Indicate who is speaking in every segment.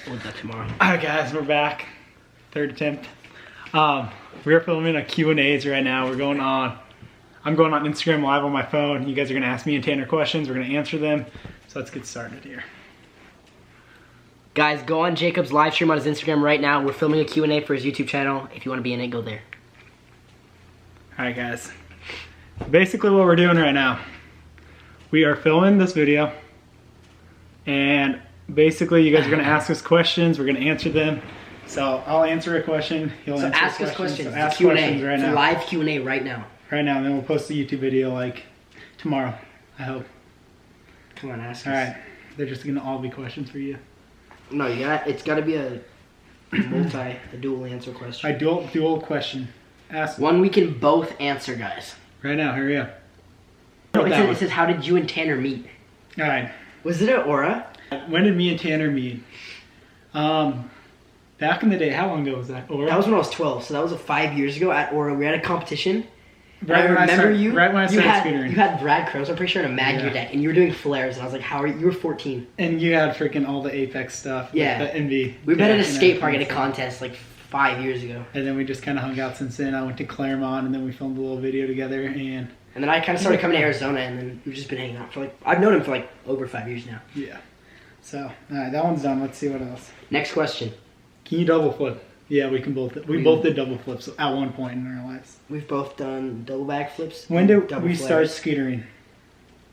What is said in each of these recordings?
Speaker 1: We'll do that tomorrow.
Speaker 2: Alright guys, we're back. Third attempt. We're filming a Q&As right now. I'm going on Instagram Live on my phone. You guys are gonna ask me and Tanner questions. We're gonna answer them. So let's get started here.
Speaker 1: Guys, go on Jacob's live stream on his Instagram right now. We're filming a Q&A for his YouTube channel. If you want to be in it, go there.
Speaker 2: Alright guys. Basically what we're doing right now, we are filming this video, and basically you guys are gonna ask us questions. We're gonna answer them. So I'll answer a question. He'll answer
Speaker 1: ask us
Speaker 2: questions.
Speaker 1: questions.
Speaker 2: So ask
Speaker 1: Q&A.
Speaker 2: questions right
Speaker 1: it's
Speaker 2: now.
Speaker 1: a live Q&A right now.
Speaker 2: Right now, and then we'll post the YouTube video like tomorrow, I hope.
Speaker 1: Come on, ask us.
Speaker 2: Alright, they're just gonna all be questions for you.
Speaker 1: No, it's gotta be a dual answer question.
Speaker 2: A dual question. Ask
Speaker 1: one we can both answer, guys.
Speaker 2: right now, hurry up.
Speaker 1: No, it says, how did you and Tanner meet?
Speaker 2: Alright.
Speaker 1: Was it at Aura?
Speaker 2: When did me and Tanner meet? Back in the day, how long ago was that? Aura?
Speaker 1: That was when I was 12, so that was 5 years ago at Aura. We had a competition.
Speaker 2: Right when I started
Speaker 1: You had Brad Crows, I'm pretty sure, in a Magyar deck, and you were doing flares, and I was like, how are you? You were 14.
Speaker 2: And you had freaking all the Apex stuff.
Speaker 1: Yeah.
Speaker 2: Like the NV.
Speaker 1: We met at a skate park at a contest like 5 years ago.
Speaker 2: And then we just kind of hung out since then. I went to Claremont, and then we filmed a little video together, and
Speaker 1: then I kind of started coming to Arizona, and then we've just been hanging out for like, I've known him for like over 5 years now.
Speaker 2: yeah. So, alright, that one's done. Let's see what else.
Speaker 1: Next question.
Speaker 2: Can you double flip? Yeah, we can both. We both did double flips at one point in our lives.
Speaker 1: We've both done double back flips.
Speaker 2: When did we start scootering?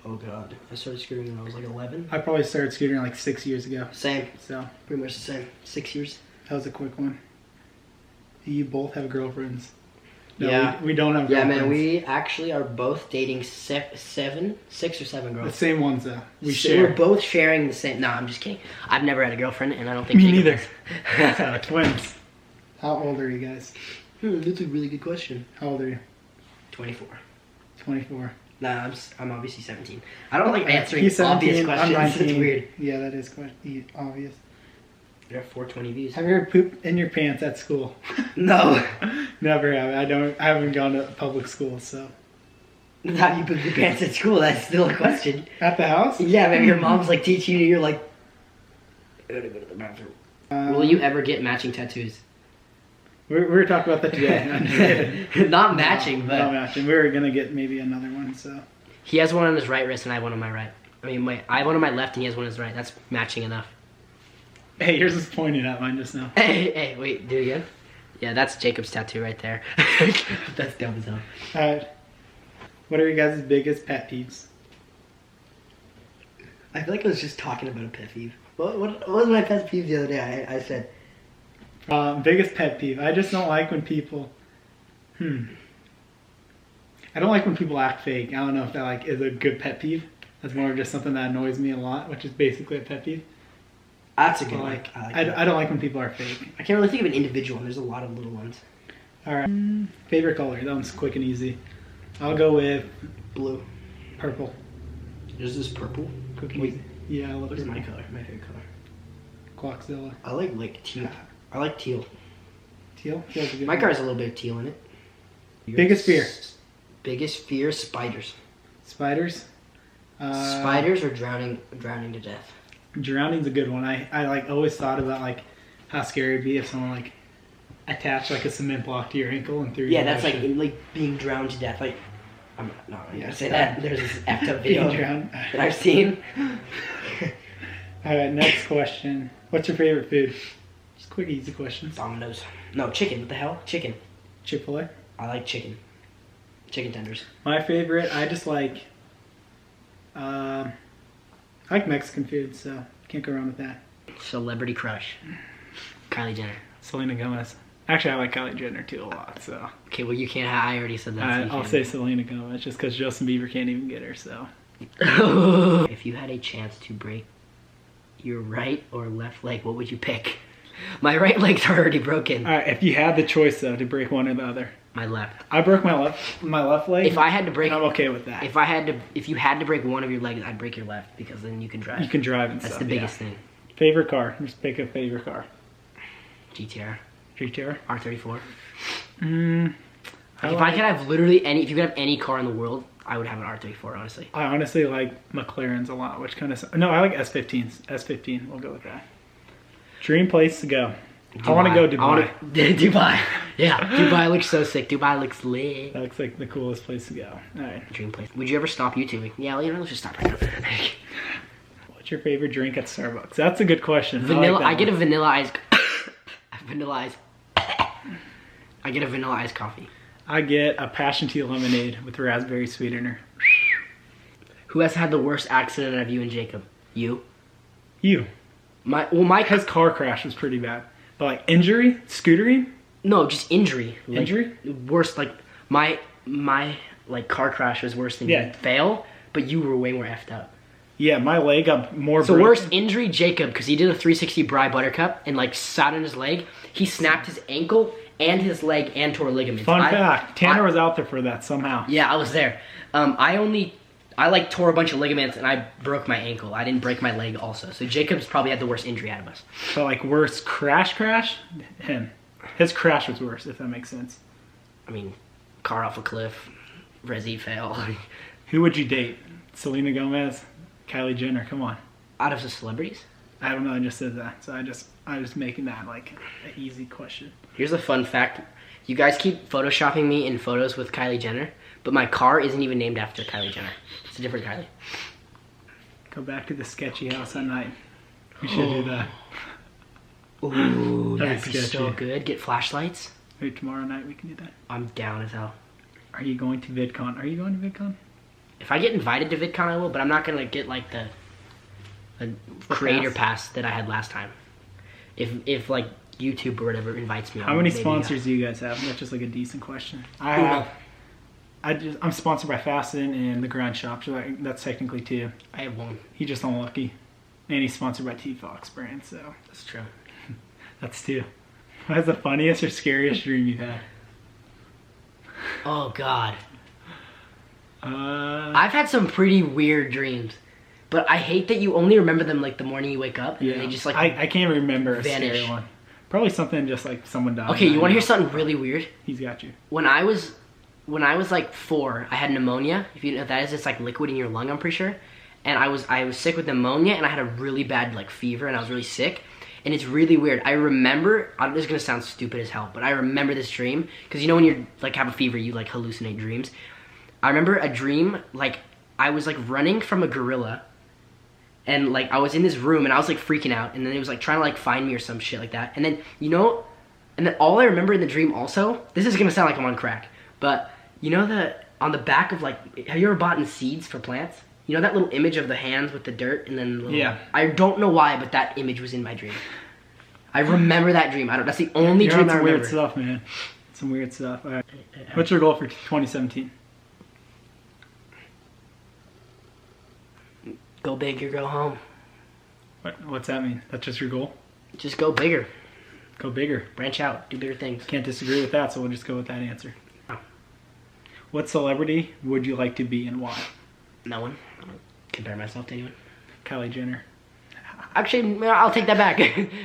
Speaker 1: Oh god, I started scootering when I was like 11.
Speaker 2: I probably started scootering like 6 years ago.
Speaker 1: Same.
Speaker 2: So
Speaker 1: pretty much the same. 6 years.
Speaker 2: That was a quick one. You both have girlfriends. No,
Speaker 1: yeah.
Speaker 2: we don't have
Speaker 1: Yeah,
Speaker 2: girlfriends.
Speaker 1: man, we actually are both dating 6 or 7 girls.
Speaker 2: The same ones though. We
Speaker 1: so
Speaker 2: share.
Speaker 1: We're both sharing the same. No, I'm just kidding. I've never had a girlfriend, and I don't think
Speaker 2: Me
Speaker 1: Jacob
Speaker 2: neither.
Speaker 1: has.
Speaker 2: Twins. How old are you guys?
Speaker 1: That's a really good question.
Speaker 2: How old are you?
Speaker 1: 24.
Speaker 2: 24.
Speaker 1: Nah, I'm obviously 17. I don't like answering
Speaker 2: He's 17,
Speaker 1: obvious questions.
Speaker 2: I'm 19.
Speaker 1: It's weird.
Speaker 2: Yeah, that is quite obvious.
Speaker 1: You have 420 views.
Speaker 2: Have you ever pooped in your pants at school?
Speaker 1: No.
Speaker 2: Never have. I haven't gone to public school, so.
Speaker 1: Have you pooped your pants at school? That's still a question.
Speaker 2: At the house?
Speaker 1: Yeah, maybe your mom's like teaching you. You're like, I gotta go to the bathroom. Will you ever get matching tattoos?
Speaker 2: We were talking about that today.
Speaker 1: Not matching, but
Speaker 2: not matching. We were gonna get maybe another one. So
Speaker 1: he has one on his right wrist, and I have one on my right. I mean, I have one on my left, and he has one on his right. That's matching enough.
Speaker 2: Hey, yours is pointing at mine just now.
Speaker 1: Hey, wait, do it again. Yeah, that's Jacob's tattoo right there. That's dumb as hell.
Speaker 2: All right. What are your guys' biggest pet peeves?
Speaker 1: I feel like I was just talking about a pet peeve. What was my pet peeve the other day? I said.
Speaker 2: Biggest pet peeve. I just don't like when people. I don't like when people act fake. I don't know if that like is a good pet peeve. That's more of just something that annoys me a lot, which is basically a pet peeve.
Speaker 1: That's a good
Speaker 2: one.
Speaker 1: like.
Speaker 2: I don't like when people are fake.
Speaker 1: I can't really think of an individual, and there's a lot of little ones.
Speaker 2: All right. Favorite color. That one's quick and easy. I'll go with
Speaker 1: blue.
Speaker 2: Purple.
Speaker 1: Yours is purple.
Speaker 2: Quick and easy. Yeah, I love
Speaker 1: What's
Speaker 2: purple.
Speaker 1: my color? My favorite color.
Speaker 2: Quackzilla.
Speaker 1: I like teal. I like teal.
Speaker 2: Teal? Teal's a good
Speaker 1: My
Speaker 2: one.
Speaker 1: car's a little bit of teal in it.
Speaker 2: Biggest fear?
Speaker 1: Biggest fear, spiders.
Speaker 2: Spiders?
Speaker 1: Spiders or drowning to death.
Speaker 2: Drowning's a good one. I like always thought about like how scary it'd be if someone like attached like a cement block to your ankle and threw you.
Speaker 1: Yeah, that's like being drowned to death. Like, I'm not gonna say that. There's this effed up video that I've seen.
Speaker 2: Alright, next question. What's your favorite food? Just quick, easy questions.
Speaker 1: Domino's. No, chicken. What the hell? Chicken.
Speaker 2: Chick-fil-A?
Speaker 1: I like chicken. Chicken tenders.
Speaker 2: My favorite, I just like I like Mexican food, so can't go wrong with that.
Speaker 1: Celebrity crush. Kylie Jenner.
Speaker 2: Selena Gomez. Actually, I like Kylie Jenner too a lot, so.
Speaker 1: Okay, well you can't. I already said that.
Speaker 2: I'll say Selena Gomez just because Justin Bieber can't even get her, so.
Speaker 1: If you had a chance to break your right or left leg, what would you pick? My right leg's already broken.
Speaker 2: Alright, if you had the choice though to break one or the other.
Speaker 1: My left.
Speaker 2: I broke my left leg.
Speaker 1: If I had to break,
Speaker 2: I'm okay with that.
Speaker 1: If you had to break one of your legs, I'd break your left because then you can drive.
Speaker 2: You can drive and
Speaker 1: That's
Speaker 2: stuff.
Speaker 1: the biggest thing.
Speaker 2: Favorite car? Just pick a favorite car.
Speaker 1: GTR.
Speaker 2: GTR?
Speaker 1: R34.
Speaker 2: If
Speaker 1: I could have literally if you could have any car in the world, I would have an R34, honestly.
Speaker 2: I honestly like McLarens a lot, which kind of... No, I like S15s. S15, we'll go with that. Dream place to go. I want to go Dubai.
Speaker 1: Dubai. Yeah, Dubai looks so sick. Dubai looks lit.
Speaker 2: That looks like the coolest place to go. All right.
Speaker 1: Dream place. Would you ever stop YouTubing? Yeah, let's just stop right now.
Speaker 2: What's your favorite drink at Starbucks? That's a good question.
Speaker 1: Vanilla. I get a vanilla ice. Vanilla ice. I get a vanilla iced coffee.
Speaker 2: I get a passion tea lemonade with raspberry sweetener.
Speaker 1: Who has had the worst accident out of you and Jacob? You.
Speaker 2: You.
Speaker 1: His
Speaker 2: car crash was pretty bad. But like injury, scootering?
Speaker 1: No, just injury.
Speaker 2: Injury?
Speaker 1: Worse. Like my like car crash was worse than you. Fail, but you were way more effed up.
Speaker 2: Yeah, my leg got more.
Speaker 1: So worst injury, Jacob, because he did a 360 Bri Buttercup and like sat on his leg. He snapped his ankle and his leg and tore ligaments.
Speaker 2: Fun fact: Tanner was out there for that somehow.
Speaker 1: Yeah, I was there. I like tore a bunch of ligaments and I broke my ankle. I didn't break my leg also. So Jacob's probably had the worst injury out of us.
Speaker 2: So like worst crash? Him. His crash was worse, if that makes sense.
Speaker 1: I mean, car off a cliff, resi fail.
Speaker 2: Who would you date? Selena Gomez? Kylie Jenner? Come on.
Speaker 1: Out of the celebrities?
Speaker 2: I don't know, I just said that. So I was making that like an easy question.
Speaker 1: Here's a fun fact. You guys keep photoshopping me in photos with Kylie Jenner, but my car isn't even named after Kylie Jenner. It's a different Kylie.
Speaker 2: Go back to the sketchy house at night. We should do that.
Speaker 1: Ooh, that'd be so good. Get flashlights.
Speaker 2: Maybe tomorrow night we can do that.
Speaker 1: I'm down as hell.
Speaker 2: Are you going to VidCon? Are you going to VidCon?
Speaker 1: If I get invited to VidCon, I will, but I'm not going to get like the creator pass that I had last time. If like YouTube or whatever invites me.
Speaker 2: How many sponsors do you guys have? That's just like a decent question. I'm sponsored by Fasten and the Grind Shop, so that's technically 2.
Speaker 1: I have 1.
Speaker 2: He's just unlucky. And he's sponsored by T-Fox brand, so.
Speaker 1: That's true.
Speaker 2: That's 2. What's the funniest or scariest dream you've had?
Speaker 1: Oh, God. I've had some pretty weird dreams. But I hate that you only remember them like the morning you wake up and they just like
Speaker 2: I can't remember
Speaker 1: vanish.
Speaker 2: A scary one. Probably something just like someone died.
Speaker 1: Okay, you want to hear something really weird?
Speaker 2: He's got you.
Speaker 1: When I was like 4, I had pneumonia. If you know what that is, it's like liquid in your lung, I'm pretty sure. And I was sick with pneumonia and I had a really bad like fever and I was really sick. And it's really weird. I remember, this is gonna sound stupid as hell, but I remember this dream because you know when you're like have a fever, you like hallucinate dreams. I remember a dream like I was like running from a gorilla. And like I was in this room and I was like freaking out and then it was like trying to like find me or some shit like that. And then and then all I remember in the dream also, this is gonna sound like I'm on crack, but you know on the back of like, have you ever bought seeds for plants? You know that little image of the hands with the dirt and then
Speaker 2: yeah.
Speaker 1: I don't know why, but that image was in my dream. I remember that dream. That's the only dream I remember.
Speaker 2: Weird stuff, man. Some weird stuff. All right. What's your goal for 2017?
Speaker 1: Go big or go home.
Speaker 2: What's that mean? That's just your goal?
Speaker 1: Just go bigger.
Speaker 2: Go bigger.
Speaker 1: Branch out. Do bigger things.
Speaker 2: Can't disagree with that, so we'll just go with that answer.
Speaker 1: Oh. What
Speaker 2: celebrity would you like to be and why?
Speaker 1: No one. I don't compare myself to anyone.
Speaker 2: Kylie Jenner.
Speaker 1: Actually, I'll take that back.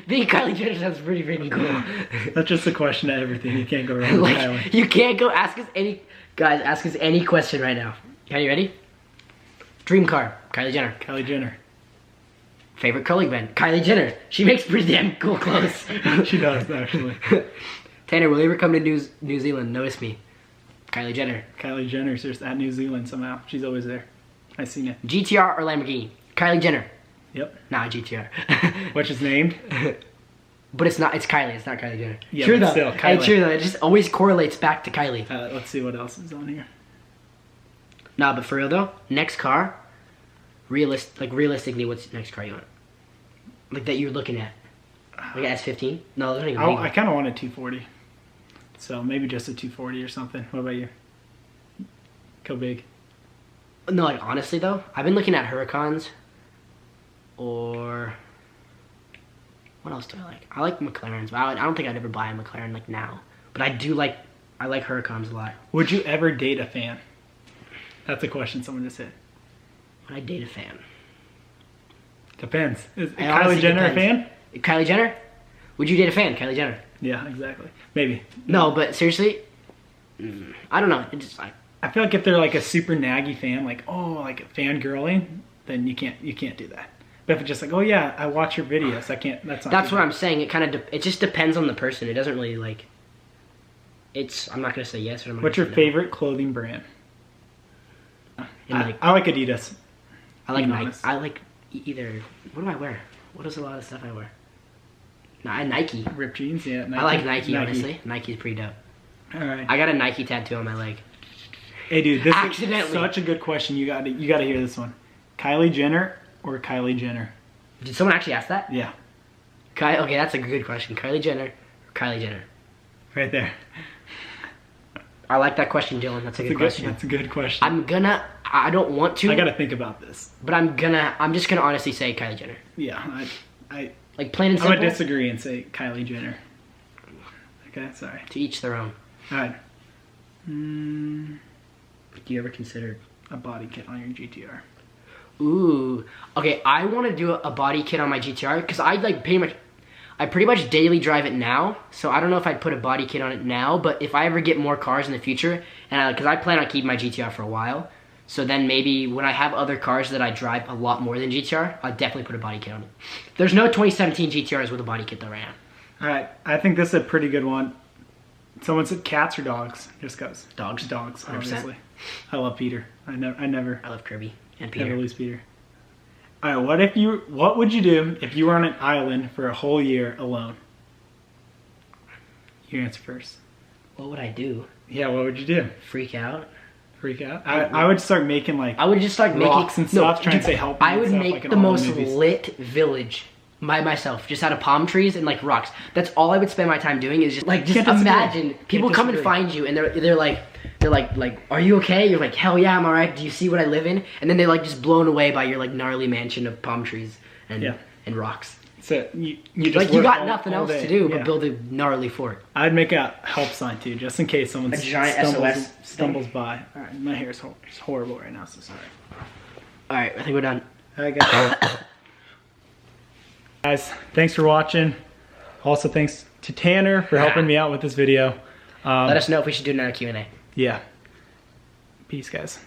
Speaker 1: Being Kylie Jenner sounds pretty freaking cool.
Speaker 2: That's just a question to everything. You can't go wrong with
Speaker 1: like,
Speaker 2: Kylie.
Speaker 1: You can't go ask us any question right now. Are you ready? Dream car, Kylie Jenner.
Speaker 2: Kylie Jenner.
Speaker 1: Favorite curling band, Kylie Jenner. She makes pretty damn cool clothes.
Speaker 2: She does, actually.
Speaker 1: Tanner, will you ever come to New Zealand? Notice me. Kylie Jenner.
Speaker 2: Kylie Jenner's just at New Zealand somehow. She's always there. I've seen it.
Speaker 1: GTR or Lamborghini? Kylie Jenner.
Speaker 2: Yep.
Speaker 1: Nah, GTR.
Speaker 2: Which is named?
Speaker 1: But it's not. It's Kylie. It's not Kylie Jenner.
Speaker 2: Yeah,
Speaker 1: true
Speaker 2: but
Speaker 1: though.
Speaker 2: Still, Kylie.
Speaker 1: Hey, true though. It just always correlates back to Kylie.
Speaker 2: Let's see what else is on here.
Speaker 1: Nah, but for real though, next car. Realistically, what's the next car you want? Like that you're looking at? Like an S15? No, they're not even legal.
Speaker 2: I kind of want a 240. So maybe just a 240 or something. What about you? Go big.
Speaker 1: No, like honestly though, I've been looking at Huracans. Or what else do I like? I like McLarens, but I don't think I'd ever buy a McLaren like now. But I like Huracans a lot.
Speaker 2: Would you ever date a fan? That's a question someone just said.
Speaker 1: Would I date a fan?
Speaker 2: Depends. Is Kylie Jenner a fan?
Speaker 1: Kylie Jenner? Would you date a fan? Kylie Jenner?
Speaker 2: Yeah, exactly. Maybe.
Speaker 1: No, but seriously, I don't know. It's just like
Speaker 2: I feel like if they're like a super naggy fan, like like fangirling, then you can't do that. But But if it's just like, oh yeah, I watch your videos, I can't. That's not.
Speaker 1: That's what I'm saying. It kind of it just depends on the person. It doesn't really like. I'm not gonna say yes or I'm not.
Speaker 2: What's your favorite clothing brand? I like Adidas.
Speaker 1: I like Nike. I like either. What do I wear? What is a lot of stuff I wear? Nike.
Speaker 2: Ripped jeans, yeah. Nike.
Speaker 1: I like Nike, honestly. Nike's pretty dope.
Speaker 2: All right.
Speaker 1: I got a Nike tattoo on my leg.
Speaker 2: Hey, dude, this is such a good question. You got to hear this one. Kylie Jenner or Kylie Jenner?
Speaker 1: Did someone actually ask that?
Speaker 2: Yeah.
Speaker 1: Okay, that's a good question. Kylie Jenner or Kylie Jenner?
Speaker 2: Right there.
Speaker 1: I like that question, Dylan. That's a good question.
Speaker 2: That's a good question.
Speaker 1: I don't want to.
Speaker 2: I got to think about this.
Speaker 1: But I'm just gonna honestly say Kylie Jenner.
Speaker 2: Yeah, I
Speaker 1: like plain and simple.
Speaker 2: I'm gonna disagree and say Kylie Jenner. Okay, sorry.
Speaker 1: To each their own.
Speaker 2: All right.
Speaker 1: Do you ever consider
Speaker 2: a body kit on your GTR?
Speaker 1: Ooh. Okay, I want to do a body kit on my GTR because I pretty much daily drive it now. So I don't know if I'd put a body kit on it now, but if I ever get more cars in the future, and because I plan on keeping my GTR for a while, so then maybe when I have other cars that I drive a lot more than GTR, I'll definitely put a body kit on it. There's no 2017 GTRs with a body kit though right now.
Speaker 2: All right, I think this is a pretty good one. Someone said cats or dogs? Just goes.
Speaker 1: Dogs.
Speaker 2: Dogs,
Speaker 1: 100%.
Speaker 2: obviously. I love Peter. I love
Speaker 1: Kirby and Peter.
Speaker 2: Never lose Peter. All right, what would you do if you were on an island for a whole year alone? You answer first.
Speaker 1: What would I do?
Speaker 2: Yeah, what would you do?
Speaker 1: Freak out.
Speaker 2: Freak out? I would start making
Speaker 1: I would just start
Speaker 2: rocks
Speaker 1: making
Speaker 2: and stuff, trying to say help.
Speaker 1: I would make the most lit village by myself, just out of palm trees and like rocks. That's all I would spend my time doing is just imagine people come and find you and they're like, are you okay? You're like, hell yeah, I'm alright. Do you see what I live in? And then they're like just blown away by your like gnarly mansion of palm trees and rocks.
Speaker 2: So you just
Speaker 1: like you got nothing else to do but build a gnarly fort.
Speaker 2: I'd make a help sign too, just in case someone stumbles by. All right, my hair is horrible right now, so sorry.
Speaker 1: All right, I think we're done.
Speaker 2: All right, guys, thanks for watching. Also, thanks to Tanner for helping me out with this video.
Speaker 1: Let us know if we should do another Q&A.
Speaker 2: Yeah. Peace, guys.